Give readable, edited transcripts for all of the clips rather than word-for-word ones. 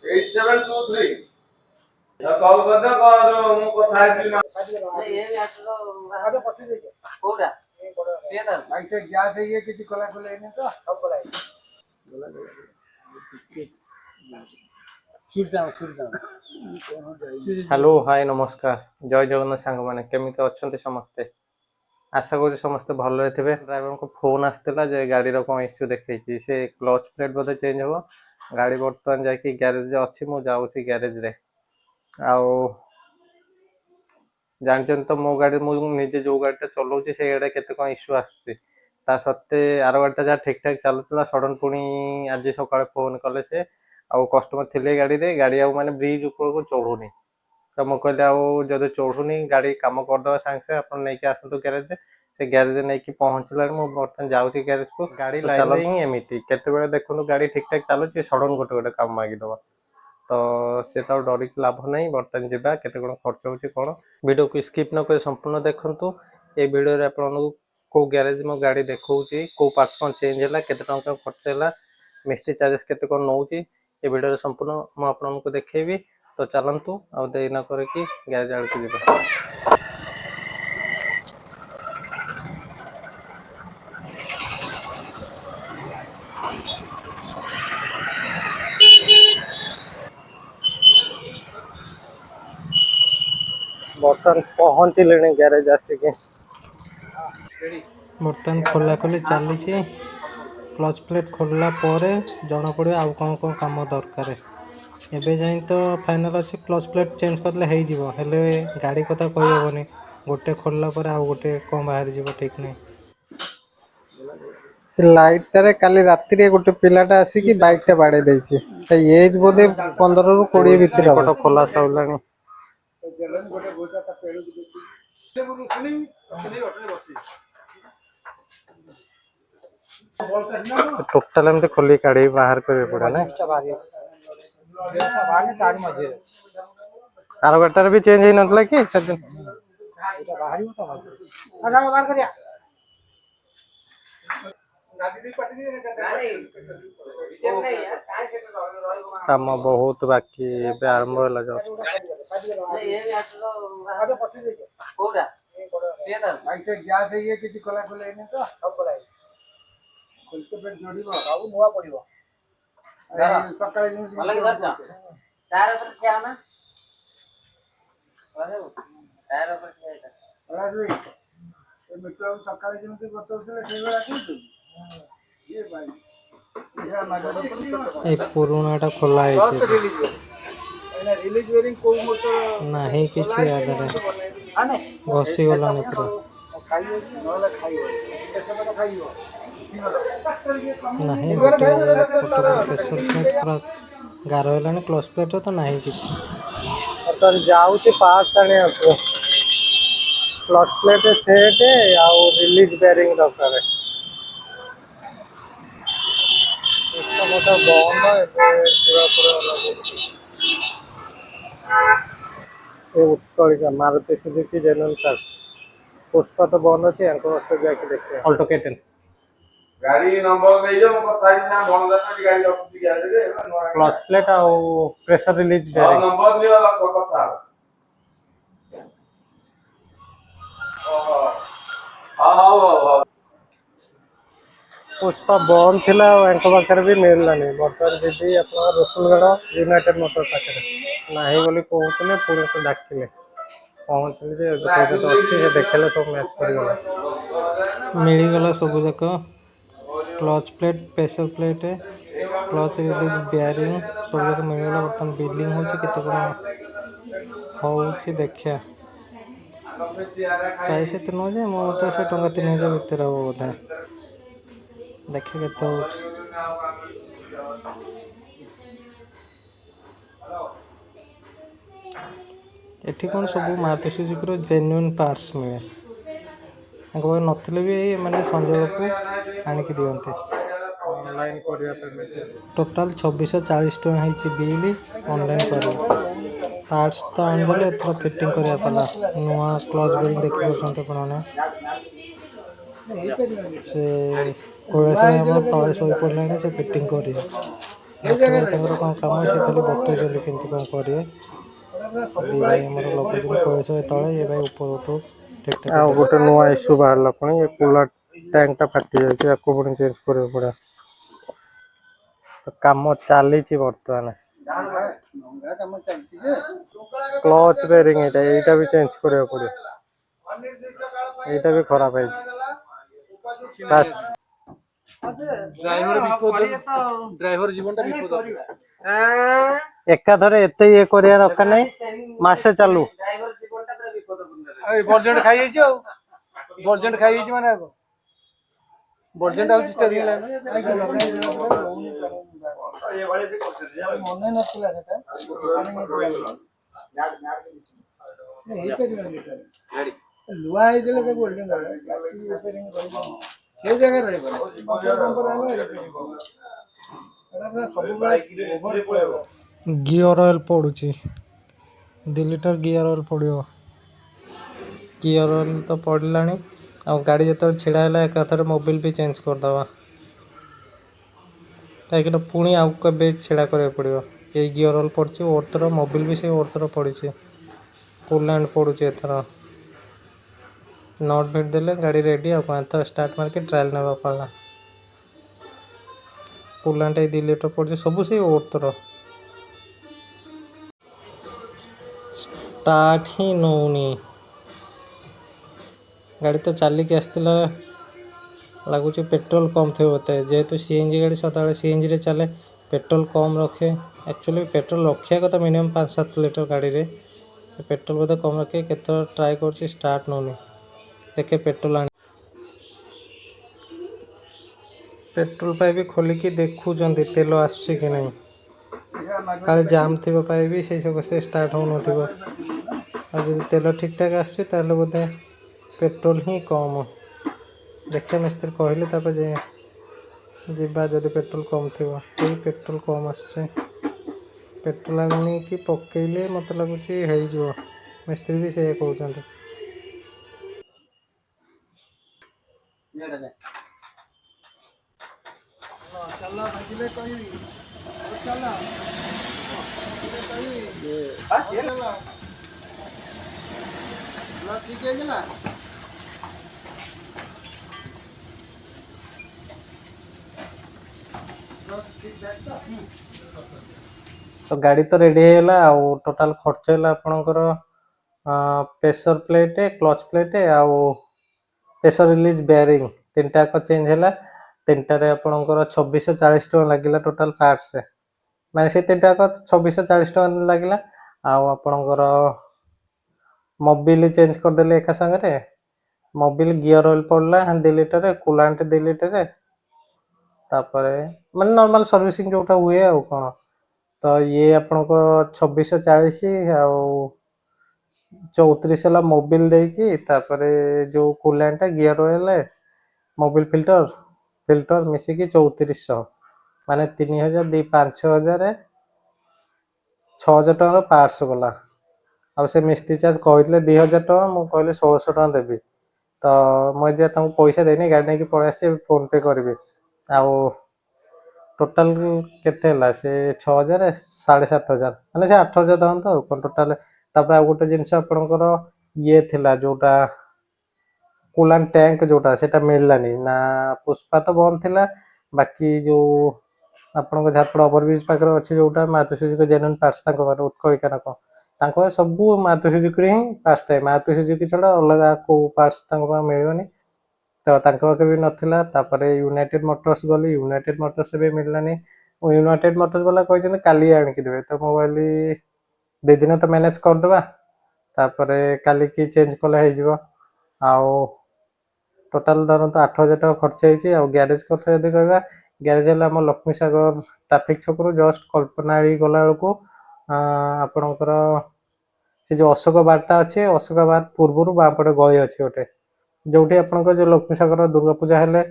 8723 call कर they call मु କଥା ହେବି ଏ ବି ଆଟର ଆବେ ପଛେ ଦେଇଛ କୋଉଟା ସେ ତ ଭାଇ ସେ ଗ୍ୟାସ୍ ହେଇଏ କିଛି କଲା କଲେ ଏନେ ତ ସବୁ କଲା हेलो हाय नमस्कार जय जगन्नाथ सांग मैंने केमिति अच्छे समस्ते आशा करी समस्ते भल थे ड्राइवर को फोन आसाला गाड़ी कौन इश्यू देखी से क्लच प्लेट बोधे चेंज हम गाड़ी बर्तमान जाकि ग्यारेज अच्छी मुझे ग्यारेज रे आउ जानते तो मो गाड़ी मुझे जो गाड़ी चलाऊँगी से गाड़ी केते कौन इश्यू आसुच्ची सत्ते आर गाड़ी जहाँ ठीक ठाक चलुला सडन पुणी आज सका फोन कले से आउ कस्टमर थे गाड़ी रे गाड़ी आउ माने ब्रिज ऊपर को चढ़ुनी तो मुझे कहले आदि चढ़ुनी गाड़ी कम करदे सांगे आप नहीं आसतु ग्यारेज से ग्यारेज नहीं पहुँचला बर्तमान जाऊँगी ग्यारेज को गाड़ी लाइन ही एमती केते देखो गाड़ी ठीक ठाक चलुची सडन गोटे गोटे काम मागिदब तो से तो डरिक लाभ नहीं बर्तमान जावा केते कौन खर्च होची कौन वीडियो को स्किप न कर संपूर्ण देखंतु ए वीडियो रे आपन को ग्यारेज मो गाड़ी देखौची को पार्ट्स कौन चेंज हैला केते टंका खर्च हैला मिस्त्री चार्जेस केते कौन नौची ए वीडियो रे संपूर्ण मो आपन को देखेबी तो चलंतु आ देरी न करके ग्यारेज आड़ को जीवा बर्तमान पहुँचले ग्यारेज आसिके बर्तमान खोला खोली चली क्लच प्लेट खोलला जना पड़े आउ कौन कौन काम दरकार एबे जाए तो फाइनल अच्छे क्लच प्लेट चेंज करले हेले गाड़ी कथा कही हेनी गोटे खोलला आउ गोटे कौन बाहर जीव ठीक नहीं लाइट टारे काली राति रे गोटे पिलाटा आसिकी बाइक टा बाड़े देछि एज बोधे 15 रु 20 भीतर फोटो खोला सौलानी टोटाल एमती खोली काढ़ी बाहर कर पड़ा ना आर गाटार भी चेंज होई नथला कि सदिन काम बहुत बाकी एबे आरंभ होला जस्ट ए भी आटरो पछे ଦେଇଛ କୋଉଟା ସେ ତ ଭାଇ ସେ ଗ୍ୟାସ୍ ହେଇଏ କିଛି କଲା କଲେ ଏନେ ତ ସବୁ କଲା ଖୋଲତେ ପେଟ ଯୋଡିବ ସବୁ ନୂଆ ପଡିବ ସକାଳେ ଯେମିତି ଭଲ କି ଧରଛ ତାର ଉପରେ ଠିଆ ନା ତାର ଉପରେ ଠିଆ ହେଇଥା ଅରାଜୁଇ ଏ ମିଟର ସକାଳେ ଯେମିତି ବତଉଥିଲେ ସେଇଭଳିଆ କିନ୍ତୁ ଇଏ ଭାଇ ए पुराणाटा खोला है रिलीज वेरिंग को मोटर नहीं किछि याद रे घसी गलानी पूरा नहीं गोटे प्रेशर प्लेट पूरा गार होलानी क्लच प्लेट तो नहीं किछि तो जाउची पार्ट्स आने आपको क्लच प्लेट सेट आउ रिलीज बेरिंग दरकार Utkalika Maruti Suzuki genuine cars Pushpa तो बंद अच्छे जाके देखते अल्टो केटेन गाड़ी नंबर ले जो कथा ना भंगा तो गाड़ी रखती ग्यारेज रे क्लच प्लेट आ प्रेशर रिलीज नंबर लियो कथा हां पुष्पा बंद थिला पाखे भी मिललानी बर्तमान दीदी आप रसुलगढ़ यूनाइटेड मोटर पाखे ना बोली कहते पुणी तो डाकिले पहुँचली तो अच्छी देखले सब मैच कर मिलगला सब जाक clutch plate pressure plate clutch release bearing सब जाक मिलगला बर्तमान बिलिंग होची देखिया प्राइस एत नुहे मो मत से टंका 3000 भितर हम बोधे देखे के एठी कौन सब मारुति सुजुकी जेन्युइन पार्ट्स मिले नथिले भी मैंने संजय को आनिक दिखते ऑनलाइन टोटाल 2640 टଙ୍କା ହେଇଛି बिल ऑनलाइन कर पार्ट्स तो आनिदेले एथर फिटिंग करिया पला नुआ क्लच बेरिंग देखि परछन्ते कोने से कोला से हम तळे सोई पड़लाने से फिटिंग करियो ତାଙ୍କର କ'ଣ କାମ ସେ ଖାଲି ବତଉଛନ୍ତି କେମିତି କ'ଣ କରିବେ। ଦି ଭାଇ ଆମର ଲଗଉଛନ୍ତି ପଇସା ତଳେ, ଏ ଭାଇ ଉପରଠୁ ଠିକ୍ ଠାକ୍ ଆଉ କରିଦେବେ। ଗୋଟେ ନୂଆ ଇସ୍ୟୁ ବାହାରିଲା ପୁଣି ଏ କୁଲର ଟ୍ୟାଙ୍କଟା ଫାଟି ଯାଇଛି, ୟାକୁ ପୁଣି ଚେଞ୍ଜ କରିବାକୁ ପଡ଼ିବ। କାମ ଚାଲିଛି ବର୍ତ୍ତମାନ। କ୍ଲଚ୍ ବେରିଂ ଏଇଟା ବି ଚେଞ୍ଜ କରିବାକୁ ପଡ଼ିବ। ଏଇଟା ବି ଖରାପ ହେଇଛି ବାସ୍। ଡ୍ରାଇଭର ଜୀବନଟା ବିପଦ। ଏକାଥରେ ଏତେ ଇଏ କରିବା ଦରକାର ନାହିଁ, ମାସେ ଚାଲୁ। ବର୍ଜେଣ୍ଟ ଖାଇଯାଇଛି ଆଉ ବର୍ଜେଣ୍ଟ ଖାଇଯାଇଛି ମାନେ ଆଗ ବର୍ଜେଣ୍ଟ ହଉଛି ଷ୍ଟେରିଂ ଲାଇନ। ମନେ ନଥିଲା ସେଟା ଲୁହା ହେଇଥିଲେ ତାକୁ ଓଲ୍ଡିଂ ସେଇ ଜାଗାରେ ରହିବ। ଗିଅର ଅଏଲ୍ ପଡ଼ୁଛି, 2 ଲିଟର ଗିଅର ଅଏଲ୍ ପଡ଼ିବ। ଗିଅର ଅଏଲ୍ ତ ପଡ଼ିଲାଣି, ଆଉ ଗାଡ଼ି ଯେତେବେଳେ ଛିଡ଼ା ହେଲା ଏକାଥରେ ମୋବିଲ୍ ବି ଚେଞ୍ଜ କରିଦେବା, କାହିଁକିନା ପୁଣି ଆଉ କେବେ ଛିଡ଼ା କରିବାକୁ ପଡ଼ିବ। ଏଇ ଗିଅର ଅଏଲ୍ ପଡ଼ିଛି, ଓର୍ଥର ମୋବିଲ୍ ବି ସେଇ ଓର୍ଥର ପଡ଼ିଛି, କୁଲାଣ୍ଟ ପଡ଼ୁଛି ଏଥର। ନଟ୍ ଭିଡ଼ି ଦେଲେ ଗାଡ଼ି ରେଡ଼ି। ଆଉ କ'ଣ ଏଥର ଷ୍ଟାର୍ଟ ମାରିକି ଟ୍ରାଏଲ୍ ନେବା ପାଲା। କୁଲାଣ୍ଟ ଏଇ 2 ଲିଟର ପଡ଼ିଛି, ସବୁ ସେଇ ଓର୍ଥର। ଷ୍ଟାର୍ଟ ହିଁ ନେଉନି, ଗାଡ଼ି ତ ଚାଲିକି ଆସିଥିଲା, ଲାଗୁଛି ପେଟ୍ରୋଲ କମ୍ ଥିବ ବୋଧେ, ଯେହେତୁ ସିଏନ୍ଜି ଗାଡ଼ି ସଦାବେଳେ ସିଏନ୍ଜିରେ ଚାଲେ, ପେଟ୍ରୋଲ କମ୍ ରଖେ। ଆକ୍ଚୁଆଲି ପେଟ୍ରୋଲ ରଖିବା କଥା ମିନିମମ୍ 5-7 ଲିଟର ଗାଡ଼ିରେ, ପେଟ୍ରୋଲ ବୋଧେ କମ୍ ରଖେ। କେତେବେଳେ ଟ୍ରାଏ କରୁଛି, ଷ୍ଟାର୍ଟ ନେଉନି। ଦେଖେ ପେଟ୍ରୋଲ ଆଣି, ପେଟ୍ରୋଲ ପାଇପ୍ ଖୋଲିକି ଦେଖୁଛନ୍ତି ତେଲ ଆସୁଛି କି ନାହିଁ, କାଳେ ଜାମ୍ ଥିବ ପାଇପ୍, ସେଇ ସକାଶେ ଷ୍ଟାର୍ଟ ହେଉନଥିବ। ଆଉ ଯଦି ତେଲ ଠିକ୍ ଠାକ୍ ଆସୁଛି ତାହେଲେ ବୋଧେ ପେଟ୍ରୋଲ ହିଁ କମ୍। ଦେଖିବା ମିସ୍ତ୍ରୀ କହିଲେ ତାପରେ ଯିବା, ଯଦି ପେଟ୍ରୋଲ କମ୍ ଥିବ। ଏଇ ପେଟ୍ରୋଲ କମ୍ ଆସୁଛି, ପେଟ୍ରୋଲ ଆଣିକି ପକେଇଲେ ମୋତେ ଲାଗୁଛି ହେଇଯିବ, ମିସ୍ତ୍ରୀ ବି ସେଇଆ କହୁଛନ୍ତି। ଚାଲ ଭାଗିଲେ କହିବି, ଚାଲ ଠିକ ହେଇଥିଲା। ତ ଗାଡ଼ି ତ ରେଡ଼ି ହେଇଗଲା। ଆଉ ଟୋଟାଲ୍ ଖର୍ଚ୍ଚ ହେଲା ଆପଣଙ୍କର ପ୍ରେସର ପ୍ଲେଟ୍, କ୍ଲଚ୍ ପ୍ଲେଟ୍ ଆଉ ପ୍ରେସର ରିଲିଜ୍ ବେରିଂ, 3ଟା ଯାକ ଚେଞ୍ଜ ହେଲା। 3ଟାରେ ଆପଣଙ୍କର 2640 ଟଙ୍କା ଲାଗିଲା ଟୋଟାଲ୍ ପାର୍ଟସ୍, ମାନେ ସେ 3ଟା ଯାକ 2640 ଟଙ୍କା ଲାଗିଲା। ଆଉ ଆପଣଙ୍କର ମୋବିଲ୍ ଚେଞ୍ଜ କରିଦେଲେ ଏକା ସାଙ୍ଗରେ। ମୋବିଲ୍ ଗିଅର ଅଏଲ୍ ପଡ଼ିଲା 2 ଲିଟର, କୁଲାଣ୍ଟ 2 ଲିଟର, ତାପରେ ମାନେ ନର୍ମାଲ ସର୍ଭିସିଂ ଯେଉଁଟା ହୁଏ ଆଉ କ'ଣ। ତ ଇଏ ଆପଣଙ୍କ 2640 ଆଉ 34 ହେଲା ମୋବିଲ୍ ଦେଇକି, ତାପରେ ଯେଉଁ coolant, gear oil, Mobil filter ମିଶିକି 3400, ମାନେ 3000, 5000, 6000 ଟଙ୍କାର ପାର୍ଟସ୍ ଗଲା। ଆଉ ସେ ମିସ୍ତ୍ରୀ ଚାର୍ଜ କହିଥିଲେ 2000 ଟଙ୍କା, ମୁଁ କହିଲି 1600 ଟଙ୍କା ଦେବି। ତ ମୁଁ ଯେ ତାଙ୍କୁ ପଇସା ଦେଇନି, ଗାଡ଼ି ନେଇକି ପଳେଇ ଆସିଛି, ଫୋନ୍ ପେ କରିବି। ଆଉ ଟୋଟାଲ୍ କେତେ ହେଲା, ସେ 6000, 7500, ମାନେ ସେ 8000 ଧରନ୍ତୁ ଆଉ କ'ଣ ଟୋଟାଲ୍। ତାପରେ ଆଉ ଗୋଟେ ଜିନିଷ ଆପଣଙ୍କର ଇଏ ଥିଲା, ଯେଉଁଟା କୁଲାଣ୍ଟ ଟ୍ୟାଙ୍କ, ଯେଉଁଟା ସେଇଟା ମିଳିଲାନି ନା, ପୁଷ୍ପା ତ ବନ୍ଦ ଥିଲା। ବାକି ଯେଉଁ ଆପଣଙ୍କ ଝାରପଡ଼ା ଓଭରବ୍ରିଜ୍ ପାଖରେ ଅଛି ଯେଉଁଟା ମାରୁତି ସୁଜୁକି ଜେନ୍ୟୁନ୍ ପାର୍ଟସ୍, ତାଙ୍କ ପାଖରେ ଉତ୍କଳିକା ନା କ'ଣ, ତାଙ୍କ ପାଖରେ ସବୁ ମାରୁତି ସୁଜୁକିର ହିଁ ପାର୍ଟସ୍ ଥାଏ। ମାରୁତି ସୁଜୁକି ଛଡ଼ା ଅଲଗା କେଉଁ ପାର୍ଟସ୍ ତାଙ୍କ ପାଖରେ ମିଳିବନି, ତ ତାଙ୍କ ପାଖରେ ବି ନଥିଲା। ତାପରେ ୟୁନାଇଟେଡ୍ ମୋଟର୍ସ ଗଲି, ୟୁନାଇଟେଡ୍ ମୋଟର୍ସ ବି ମିଳିଲାନି। ୟୁନାଇଟେଡ୍ ମୋଟର୍ସ ବାଲା କହିଛନ୍ତି କାଲି ଆଣିକି ଦେବେ, ତ ମୁଁ କହିଲି 2 ଦିନ ତ ମ୍ୟାନେଜ୍ କରିଦେବା, ତାପରେ କାଲିକି ଚେଞ୍ଜ କଲେ ହେଇଯିବ। ଆଉ ଟୋଟାଲ୍ ଧରନ୍ତୁ 8000 ଟଙ୍କା ଖର୍ଚ୍ଚ ହେଇଛି। ଆଉ ଗ୍ୟାରେଜ୍ କଥା ଯଦି କହିବା, ଗ୍ୟାରେଜ୍ ହେଲା ଆମ ଲକ୍ଷ୍ମୀ ସାଗର ଟ୍ରାଫିକ୍ ଛକରୁ ଜଷ୍ଟ କଳ୍ପନାଳି ଗଲାବେଳକୁ ଆପଣଙ୍କର ସେ ଯେଉଁ ଅଶୋକ ବାରଟା ଅଛି, ଅଶୋକ ବାର ପୂର୍ବରୁ ବାଁପଟେ ଗଳି ଅଛି ଗୋଟେ, ଯେଉଁଠି ଆପଣଙ୍କର ଯେଉଁ ଲକ୍ଷ୍ମୀ ସାଗର ଦୁର୍ଗା ପୂଜା ହେଲେ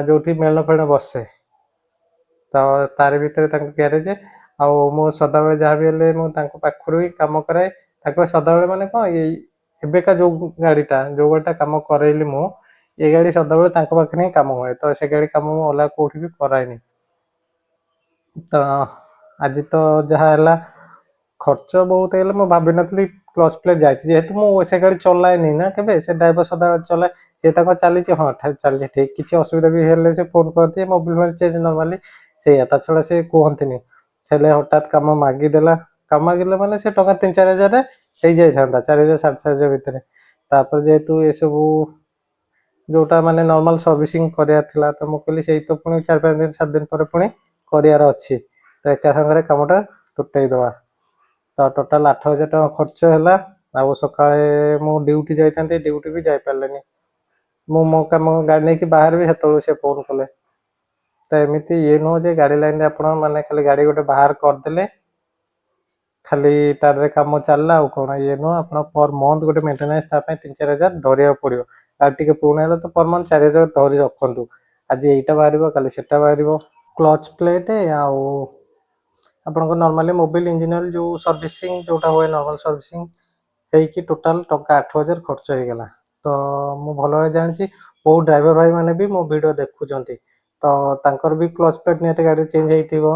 ଯେଉଁଠି ମେଳନ ଫେଳନ ବସେ, ତ ତାରି ଭିତରେ ତାଙ୍କ ଗ୍ୟାରେଜ୍। ଆଉ ମୁଁ ସଦାବେଳେ ଯାହା ବି ହେଲେ ମୁଁ ତାଙ୍କ ପାଖରୁ ହିଁ କାମ କରାଏ। ତାଙ୍କ ସଦାବେଳେ ମାନେ କ'ଣ, ଏଇ ଏବେକା ଯେଉଁ ଗାଡ଼ିଟା କାମ କରେଇଲି ମୁଁ, ଏ ଗାଡ଼ି ସଦାବେଳେ ତାଙ୍କ ପାଖରେ ହିଁ କାମ ହୁଏ। ତ ସେ ଗାଡ଼ି କାମ ମୁଁ ଅଲଗା କେଉଁଠି ବି କରାଏନି। ତ ଆଜି ତ ଯାହା ହେଲା ଖର୍ଚ୍ଚ ବହୁତ ହେଇଗଲା। ମୁଁ ଭାବିନଥିଲି କ୍ଲଚ୍ ପ୍ଲେଟ୍ ଯାଇଛି, ଯେହେତୁ ମୁଁ ସେ ଗାଡ଼ି ଚଲାଏନି ନା କେବେ, ସେ ଡ୍ରାଇଭର ସଦାବେଳେ ଚଲାଏ, ସେ ତାଙ୍କର ଚାଲିଛି, ହଁ ଚାଲିଛି ଠିକ୍, କିଛି ଅସୁବିଧା ବି ହେଲେ ସେ ଫୋନ୍ କରିଦିଏ, ମୋବିଲ ଫୋବିଲ ଚେଞ୍ଜ ନର୍ମାଲି ସେଇଆ, ତା ଛଡ଼ା ସେ କୁହନ୍ତିନି। ହେଲେ ହଠାତ୍ କାମ ମାଗିଦେଲା, କାମ ମାଗିଲେ ମାନେ ସେ ଟଙ୍କା 3-4 ହଜାରରେ ହେଇଯାଇଥାନ୍ତା, 4,000 4,500 ଭିତରେ। ତାପରେ ଯେହେତୁ ଏସବୁ ଯୋଉଟା ମାନେ ନର୍ମାଲ ସର୍ଭିସିଂ କରିବାର ଥିଲା, ତ ମୁଁ କହିଲି ସେଇ ତ ପୁଣି 4-5 ଦିନ 7 ଦିନ ପରେ ପୁଣି କରିବାର ଅଛି, ତ ଏକା ସାଙ୍ଗରେ କାମଟା ତୁଟେଇଦବା। ତ ଟୋଟାଲ 8,000 ଟଙ୍କା ଖର୍ଚ୍ଚ ହେଲା। ଆଉ ସକାଳେ ମୁଁ ଡ୍ୟୁଟି ଯାଇଥାନ୍ତି, ଡ୍ୟୁଟି ବି ଯାଇପାରିଲିନି। ମୁଁ ମୋ କାମ ଗାଡ଼ି ନେଇକି ବାହାରିବି, ସେତେବେଳକୁ ସେ ଫୋନ୍ କଲେ। ତ ଏମିତି ଇଏ ନୁହଁ ଯେ ଗାଡ଼ି ଲାଇନରେ ଆପଣ ମାନେ ଖାଲି ଗାଡ଼ି ଗୋଟେ ବାହାର କରିଦେଲେ ଖାଲି ତାରରେ କାମ ଚାଲିଲା ଆଉ କ'ଣ, ଇଏ ନୁହଁ। ଆପଣ ପର ମନ୍ଥ ଗୋଟେ ମେଣ୍ଟେନାନ୍ସ ତା ପାଇଁ 3-4 ହଜାର ଧରିବାକୁ ପଡ଼ିବ। ଆଉ ଟିକେ ପୁରୁଣା ହେଲେ ତ ପର ମନ୍ଥ 4 ହଜାର ଧରି ରଖନ୍ତୁ। ଆଜି ଏଇଟା ବାହାରିବ, କାଲି ସେଟା ବାହାରିବ। କ୍ଲଚ୍ ପ୍ଲେଟ୍ ଆଉ ଆପଣଙ୍କ ନର୍ମାଲି ମୋବିଲ ଇଞ୍ଜିନ ଅଏଲ୍ ଯେଉଁ ସର୍ଭିସିଂ ଯେଉଁଟା ହୁଏ ନର୍ମାଲ ସର୍ଭିସିଂ ହେଇକି ଟୋଟାଲ ଟଙ୍କା 8,000 ଖର୍ଚ୍ଚ ହେଇଗଲା। ତ ମୁଁ ଭଲ ଭାବେ ଜାଣିଛି ବହୁତ ଡ୍ରାଇଭର ଭାଇମାନେ ବି ମୋ ଭିଡ଼ିଓ ଦେଖୁଛନ୍ତି, ତ ତାଙ୍କର ବି କ୍ଲଚ୍ ପ୍ଲେଟ୍ ନିହାତି ଗାଡ଼ି ଚେଞ୍ଜ ହେଇଥିବ,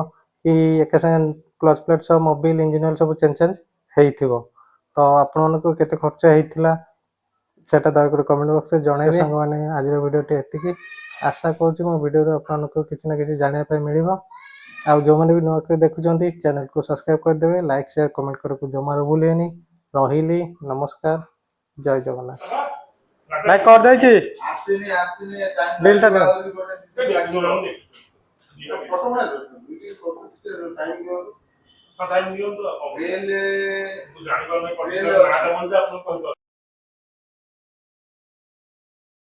କି ଏକା ସାଙ୍ଗେ କ୍ଲଚ୍ ପ୍ଲେଟ୍ ସହ ମୋବିଲ ଇଞ୍ଜିନ ଅଏଲ୍ ସବୁ ଚେଞ୍ଜ ହେଇଥିବ। ତ ଆପଣମାନଙ୍କୁ କେତେ ଖର୍ଚ୍ଚ ହେଇଥିଲା ସେଟା ଦୟାକରି କମେଣ୍ଟ ବକ୍ସରେ ଜଣାଇବେ। ସାଙ୍ଗମାନେ ଆଜିର ଭିଡ଼ିଓଟି ଏତିକି। ଆଶା କରୁଛି ମୋ ଭିଡ଼ିଓରୁ ଆପଣଙ୍କୁ କିଛି ନା କିଛି ଜାଣିବା ପାଇଁ ମିଳିବ। ଆଉ ଯେଉଁମାନେ ବି ନୂଆ କରି ଦେଖୁଛନ୍ତି ଚ୍ୟାନେଲକୁ ସବସ୍କ୍ରାଇବ୍ କରିଦେବେ, ଲାଇକ୍ ସେୟାର କମେଣ୍ଟ କରିବାକୁ ଜମାରୁ ଭୁଲିବେନି। ରହିଲି, ନମସ୍କାର, ଜୟ ଜଗନ୍ନାଥ। ଭାଇ କରିଦେଇଛି ବିଲଟା ଦେବେ।